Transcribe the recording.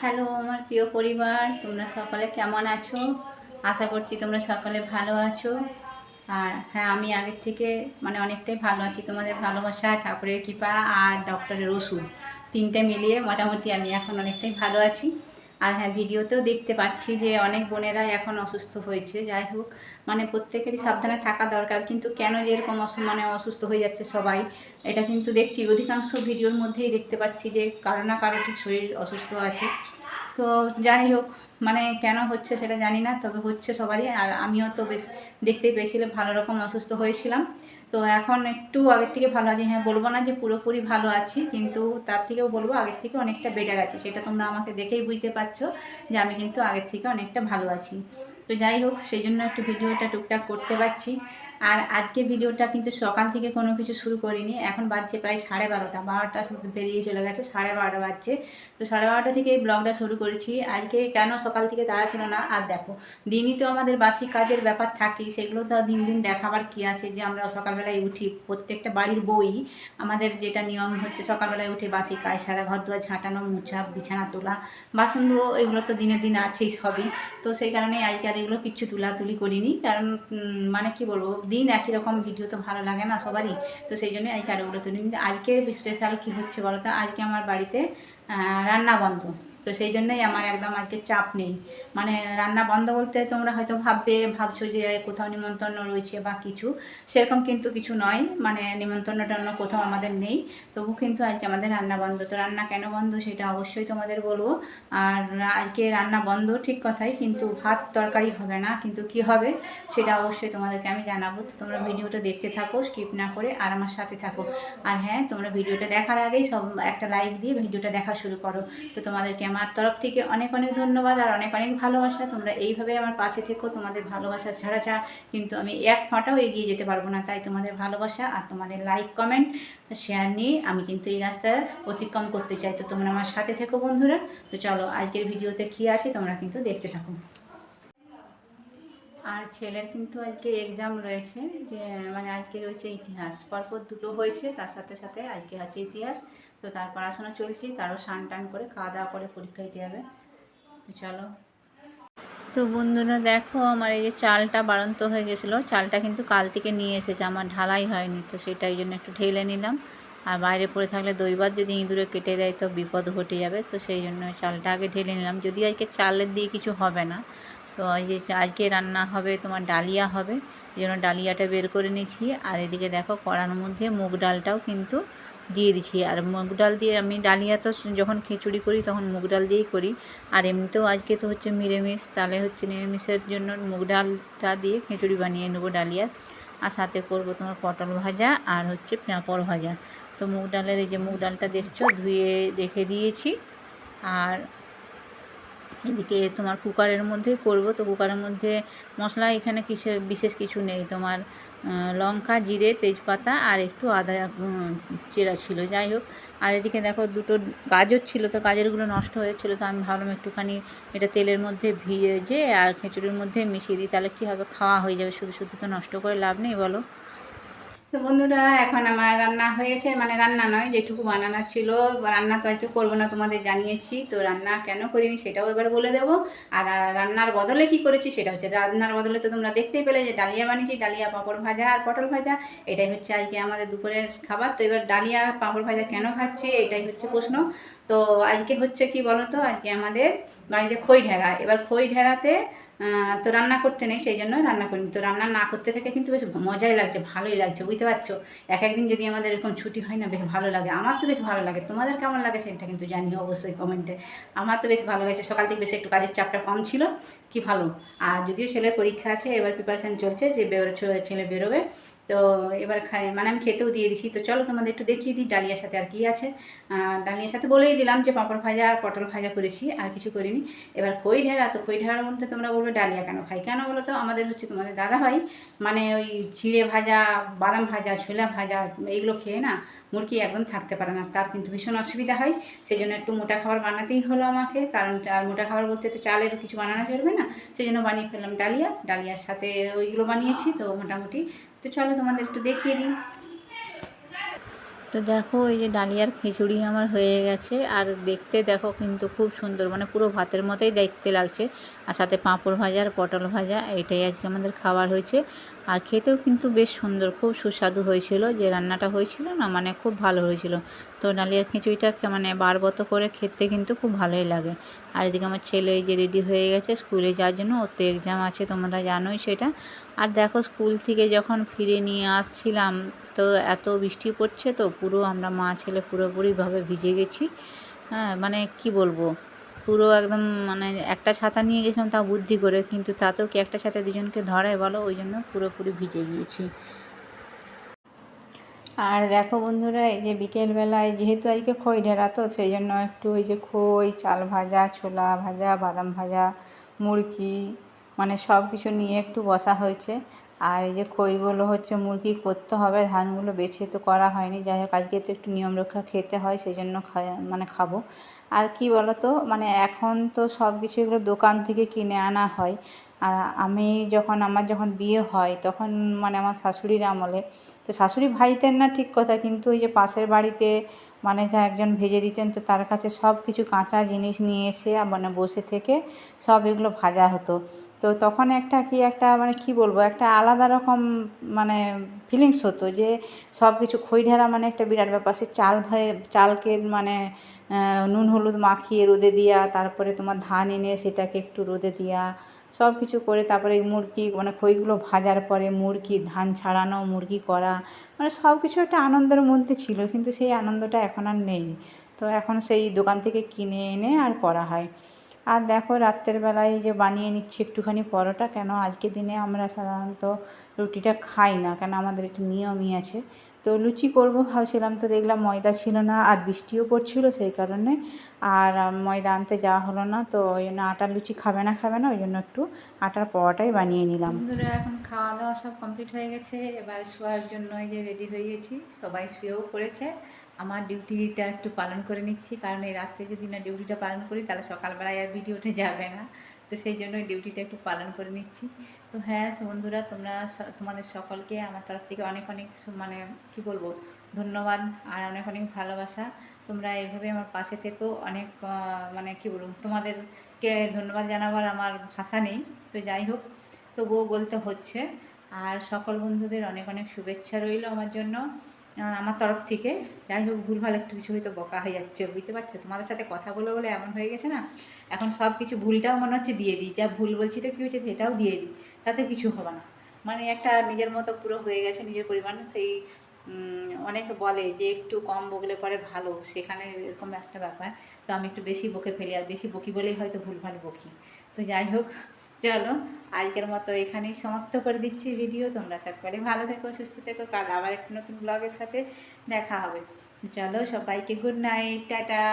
Hello আমার প্রিয় পরিবার, তোমরা সকলে কেমন আছো? আশা করছি তোমরা সকলে ভালো আছো। আর হ্যাঁ, আমি আগের থেকে অনেকটাই ভালো আছি। তোমাদের ভালোবাসা, ঠাকুরের কৃপা আর ডক্টরের ওষুধ তিনটে মিলিয়ে মোটামুটি আমি এখন অনেকটাই ভালো আছি। আর হ্যাঁ, ভিডিওতেও দেখতে পাচ্ছি যে অনেক বোনেরা এখন অসুস্থ হয়েছে। যাই হোক, প্রত্যেকেরই সাবধানে থাকা দরকার, কিন্তু কেন যে এরকম অসুস্থ হয়ে যাচ্ছে সবাই, এটা কিন্তু দেখছি অধিকাংশ ভিডিওর মধ্যেই দেখতে পাচ্ছি যে কারো না কারো ঠিক শরীর অসুস্থ আছে। তো যাই হোক, কেন হচ্ছে সেটা জানি না, তবে হচ্ছে সবারই। আর আমিও তো বেশ দেখতেই পেয়েছিলাম ভালো রকম অসুস্থ হয়েছিলাম। তো এখন একটু আগের থেকে ভালো আছি। হ্যাঁ, বলবো না যে পুরোপুরি ভালো আছি, কিন্তু তার থেকেও বলবো আগের থেকে অনেকটা বেটার আছি। সেটা তোমরা আমাকে দেখেই বুঝতে পারছো যে আমি কিন্তু আগের থেকে অনেকটা ভালো আছি। তো যাই হোক, সেই জন্য একটু ভিডিওটা টুকটাক করতে পারছি। আর আজকে ভিডিওটা কিন্তু সকাল থেকে কোনো কিছু শুরু করিনি। এখন বাজছে প্রায় 12:30, বেরিয়ে চলে গেছে, 12:30 বাজছে। তো 12:30 থেকে এই ব্লগটা শুরু করেছি। আজকে কেন সকাল থেকে তাড়া ছিল না, আর দেখো, দিনই তো আমাদের বাসি কাজের ব্যাপার থাকেই, সেগুলো তো দিন দিন দেখাবার কি আছে যে আমরা সকালবেলায় উঠি। প্রত্যেকটা বাড়ির বই আমাদের যেটা নিয়ম হচ্ছে, সকালবেলায় উঠে বাসি কাজ সারা, ঘর দুয়ার ঝাঁটানো, মুছা, বিছানা তোলা, বাসন ধোয়া, এগুলো তো দিনে দিন আছেই সবই। তো সেই কারণেই আজকে আর এগুলো কিচ্ছু তুলাতুলি করিনি, কারণ কি বলবো, দিন একই রকম ভিডিও তো ভালো লাগে না সবারই। তো সেই জন্যই আজকে আর ওগুলো তুলিনি। আজকে স্পেশাল কী হচ্ছে বলো তো, আজকে আমার বাড়িতে রান্না বন্ধ। তো সেই জন্যই আমার একদম আজকে চাপ নেই। রান্না বন্ধ বলতে তোমরা হয়তো ভাবছো যে কোথাও নিমন্ত্রণ রয়েছে বা কিছু, সেরকম কিন্তু কিছু নয়। নিমন্ত্রণ টান্ন কোথাও আমাদের নেই, তবু কিন্তু আজকে আমাদের রান্না বন্ধ। তো রান্না কেন বন্ধ সেটা অবশ্যই তোমাদের বলবো। আর আজকে রান্না বন্ধ ঠিক কথাই, কিন্তু ভাত তরকারি হবে না, কিন্তু কি হবে সেটা অবশ্যই তোমাদেরকে আমি জানাবো। তো তোমরা ভিডিওটা দেখতে থাকো, স্কিপ না করে, আর আমার সাথে থাকো। আর হ্যাঁ, তোমরা ভিডিওটা দেখার আগেই সব একটা লাইক দিয়ে ভিডিওটা দেখা শুরু করো। তো তোমাদেরকে আমার তরফ থেকে অনেক অনেক ধন্যবাদ আর অনেক অনেক ভালোবাসা। তোমরা এইভাবে আমার পাশে থেকো। তোমাদের ভালোবাসা ছাড়া কিন্তু আমি এক ফোঁটাও এগিয়ে যেতে পারবো না। তাই তোমাদের ভালোবাসা আর তোমাদের লাইক, কমেন্ট, শেয়ার নিয়ে আমি কিন্তু এই রাস্তায় অতিক্রম করতে চাই। তো তোমরা আমার সাথে থেকো বন্ধুরা। তো চলো, আজকের ভিডিওতে কী আছে তোমরা কিন্তু দেখতে থাকো। আর ছেলের কিন্তু আজকে এক্সাম রয়েছে, যে আজকে রয়েছে ইতিহাস, পরপর দুটো হয়েছে, তার সাথে সাথে আজকে আছে ইতিহাস। তো তার পড়াশোনা চলছে, তারও স্নান টান করে খাওয়া দাওয়া করে পরীক্ষা দিতে হবে। তো চলো। তো বন্ধুরা দেখো, আমার এই যে চালটা বাড়ন্ত হয়ে গেছিলো, চালটা কিন্তু কাল থেকে নিয়ে এসেছে, আমার ঢালাই হয়নি, তো সেটাই জন্য একটু ঢেলে নিলাম। আর বাইরে পড়ে থাকলে দইবার যদি ইঁদুরে কেটে দেয় তো বিপদ ঘটে যাবে। তো সেই জন্য চালটা আগে ঢেলে নিলাম। যদিও আজকে চালের দিয়ে কিছু হবে না। তো এই যে আজকে রান্না হবে তোমার ডালিয়া হবে, এই জন্য ডালিয়াটা বের করে নিচ্ছি। আর এদিকে দেখো, কড়ার মধ্যে মুগ ডালটাও কিন্তু দিয়ে দিচ্ছি। আর মুগ ডাল দিয়ে আমি ডালিয়া তো যখন খিচুড়ি করি তখন মুগ ডাল দিয়েই করি। আর এমনিতেও আজকে তো হচ্ছে নিরামিষ, তাহলে হচ্ছে নিরামিষের জন্য মুগ ডালটা দিয়ে খিচুড়ি বানিয়ে নেবো ডালিয়ার। আর সাথে করবো তোমার পটল ভাজা আর হচ্ছে পাঁপড় ভাজা। তো মুগ ডালের এই যে মুগ ডালটা দেখছো ধুয়ে রেখে দিয়েছি। আর এদিকে তোমার কুকারের মধ্যেই করব। তো কুকারের মধ্যে মশলা এখানে কিছু বিশেষ কিছু নেই, তোমার লঙ্কা, জিরে, তেজপাতা আর একটু আদা চেরা ছিল। যাই হোক, আর এদিকে দেখো দুটো গাজর ছিল, তো গাজরগুলো নষ্ট হয়েছিল, তো আমি ভাবলাম একটুখানি এটা তেলের মধ্যে ভিজে আর খিচুড়ির মধ্যে মিশিয়ে দিই, তাহলে কী হবে, খাওয়া হয়ে যাবে। শুধু শুধু তো নষ্ট করে লাভ নেই, বলো। তো বন্ধুরা, এখন আমার রান্না হয়েছে, রান্না নয়, যেটুকু বানানো ছিল। রান্না তো আজকে করবো না, তোমাদের জানিয়েছি। তো রান্না কেন করিনি সেটাও এবার বলে দেবো। আর রান্নার বদলে কি করেছি সেটা হচ্ছে, রান্নার বদলে তো তোমরা দেখতেই পেলে যে ডালিয়া বানিয়েছি, ডালিয়া, পাঁপড় ভাজা আর পটল ভাজা। এটাই হচ্ছে আজকে আমাদের দুপুরের খাবার। তো এবার ডালিয়া পাঁপড় ভাজা কেন খাচ্ছি এটাই হচ্ছে প্রশ্ন। তো আজকে হচ্ছে কি বলো তো, আজকে আমাদের বাড়িতে খই ঢেরা। এবার খই ঢেরাতে তো রান্না করতে নেই, সেই জন্য রান্না করিনি। তো রান্না না করতে থেকে কিন্তু বেশ মজাই লাগছে, ভালোই লাগছে, বুঝতে পারছো। এক একদিন যদি আমাদের এরকম ছুটি হয় না, বেশ ভালো লাগে। আমার তো বেশ ভালো লাগে, তোমাদের কেমন লাগে সেটা কিন্তু জানিও অবশ্যই কমেন্টে। আমার তো বেশ ভালো লাগছে, সকাল থেকে বেশ একটু কাজের চাপটা কম ছিল, কি ভালো। আর যদিও ছেলের পরীক্ষা আছে, এবার প্রিপারেশান চলছে যে ছেলে বেরোবে। তো এবার আমি খেতেও দিয়ে দিছি। তো চলো তোমাদের একটু দেখিয়ে দিই ডালিয়ার সাথে আর কি আছে। ডালিয়ার সাথে বলেই দিলাম যে পাঁপড় ভাজা আর পটল ভাজা করেছি, আর কিছু করিনি। এবার খই ঢেরা, তো খই ঢেরার মধ্যে তোমরা বলবে ডালিয়া কেন খাই, কেন বলো তো। আমাদের হচ্ছে তোমাদের দাদাভাই ওই চিড়ে ভাজা, বাদাম ভাজা, ছোলা ভাজা এইগুলো খেয়ে না মুরগি একদম থাকতে পারে না, তার কিন্তু ভীষণ অসুবিধা হয়। সেই জন্য একটু মোটা খাবার বানাতেই হলো আমাকে, কারণ আর মোটা খাবার বলতে তো চালের কিছু বানানো চলবে না। সেই জন্য বানিয়ে ফেললাম ডালিয়া, ডালিয়ার সাথে ওইগুলো বানিয়েছি। তো মোটামুটি, তো চলো তোমাদের একটু দেখিয়ে দিই। তো দেখো এই যে ডালিয়ার খিচুড়ি আমার হয়ে গেছে, আর দেখতে দেখো কিন্তু খুব সুন্দর, মানে পুরো ভাতের মতোই দেখতে লাগছে। আর সাথে পাঁপড় ভাজা আর পটল ভাজা, এটাই আজকে আমাদের খাবার হয়েছে। আর খেতেও কিন্তু বেশ সুন্দর, খুব সুস্বাদু হয়েছিল। যে রান্নাটা হয়েছিল না, মানে খুব ভালো হয়েছিল। তো ডালিয়ার খিচুড়িটা মানে বারবত করে খেতে কিন্তু খুব ভালোই লাগে। আর এদিকে আমার ছেলে এই যে রেডি হয়ে গেছে স্কুলে যাওয়ার জন্য, ওর তো এক্সাম আছে, তোমরা জানোই সেটা। আর দেখো স্কুল থেকে যখন ফিরে নিয়ে আসছিলাম, তো এত বৃষ্টি পড়ছে, তো পুরো আমরা মা ছেলে পুরোপুরিভাবে ভিজে গেছি। হ্যাঁ, মানে কি বলবো, পুরো একদম, মানে একটা ছাতা নিয়ে গেছিলাম তাও বুদ্ধি করে, কিন্তু তাতেও কি একটা ছাতা দুজনকে ধরায় বলো, ওই জন্য পুরোপুরি ভিজে গিয়েছি। আর দেখো বন্ধুরা, এই যে বিকেলবেলায় যেহেতু আজকে খই ঢেরা, তো সেই জন্য একটু ওই যে খই, চাল ভাজা, ছোলা ভাজা, বাদাম ভাজা, মুড়কি, মানে সব কিছু নিয়ে একটু বসা হয়েছে। আর এই যে খইগুলো হচ্ছে মুড়কি করতে হবে, ধানগুলো বেছে তো করা হয়নি। যাই হোক, আজকে তো একটু নিয়ম রক্ষা খেতে হয়, সেই জন্য মানে খাবো। আর কি বলো তো, মানে এখন তো সব কিছু এগুলো দোকান থেকে কিনে আনা হয়। আর আমি আমার যখন বিয়ে হয় তখন, মানে আমার শাশুড়ির আমলে, তো শাশুড়ি ভাইতেন না ঠিক কথা, কিন্তু ওই যে পাশের বাড়িতে মানে যা একজন ভেজে দিতেন, তো তার কাছে সব কিছু কাঁচা জিনিস নিয়ে এসে মানে বসে থেকে সব এগুলো ভাজা হতো। তো তখন একটা মানে কি বলবো, একটা আলাদা রকম মানে ফিলিংস হতো, যে সব কিছু খই ঢালা মানে একটা বিরাট ব্যাপার। সে চালকে মানে নুন হলুদ মাখিয়ে রোদে দেওয়া, তারপরে তোমার ধান এনে সেটাকে একটু রোদে দেওয়া, সব কিছু করে তারপরে মুড়কি, মানে খইগুলো ভাজার পরে মুড়কি, ধান ছাড়ানো, মুড়কি করা, মানে সব কিছু একটা আনন্দের মধ্যে ছিল। কিন্তু সেই আনন্দটা এখন আর নেই। তো এখন সেই দোকান থেকে কিনে এনে আর করা হয়। আর দেখো রাত্রের বেলায় যে বানিয়ে নিচ্ছি একটুখানি পরোটা, কেন আজকে দিনে আমরা সাধারণত রুটিটা খাই না, কেন আমাদের একটু নিয়মই আছে। তো লুচি করবো ভাবছিলাম, তো দেখলাম ময়দা ছিল না, আর বৃষ্টিও পড়ছিল সেই কারণে আর ময়দা আনতে যাওয়া হলো না। তো ওই জন্য আটার লুচি খাবে না, ওই জন্য একটু আটার পরোটাই বানিয়ে নিলাম। বন্ধুরা, এখন খাওয়া দাওয়া সব কমপ্লিট হয়ে গেছে, এবার শোয়ার জন্য এই যে রেডি হয়ে গেছি, সবাই শুয়েও পড়েছে। আমার ডিউটিটা একটু পালন করে নিচ্ছি, কারণ এই রাত্রে যদি না ডিউটিটা পালন করি তাহলে সকালবেলায় আর ভিডিওটা যাবে না। তো সেই জন্য ডিউটিটা একটু পালন করে নিচ্ছি। তো হ্যাঁ বন্ধুরা, তোমাদের সকলকে আমার তরফ থেকে অনেক অনেক মানে কি বলবো, ধন্যবাদ আর অনেক অনেক ভালোবাসা। তোমরা এইভাবে আমার পাশে থেকেও অনেক, মানে কি বলবো, তোমাদেরকে ধন্যবাদ জানাবার আমার ভাষা নেই। তো যাই হোক, তবুও বলতে হচ্ছে। আর সকল বন্ধুদের অনেক অনেক শুভেচ্ছা রইল আমার জন্য, আমার তরফ থেকে। যাই হোক, ভুলভাল একটু কিছু হয়তো বকা হয়ে যাচ্ছে, বুঝতে পারছো, তোমাদের সাথে কথা বলে বলে এমন হয়ে গেছে না, এখন সব কিছু ভুলটাও মনে হচ্ছে দিয়ে দিই, যা ভুল বলছি তো কী হয়েছে সেটাও দিয়ে দিই, তাতে কিছু হবে না। মানে একটা নিজের মতো পুরো হয়ে গেছে, নিজের পরিমাণ। সেই অনেকে বলে যে একটু কম বকলে পরে ভালো, সেখানে এরকম একটা ব্যাপার। তো আমি একটু বেশি বকে ফেলি, আর বেশি বকি বলেই হয়তো ভুলভাল বকি। তো যাই হোক, চলো আজকের মতো এখানেই সমাপ্ত করে দিচ্ছি ভিডিও। তোমরা সকলে ভালো থেকো, সুস্থ থেকো, কাল আবার একটা নতুন ব্লগের সাথে দেখা হবে। চলো সবাইকে গুড নাইট, টাটা।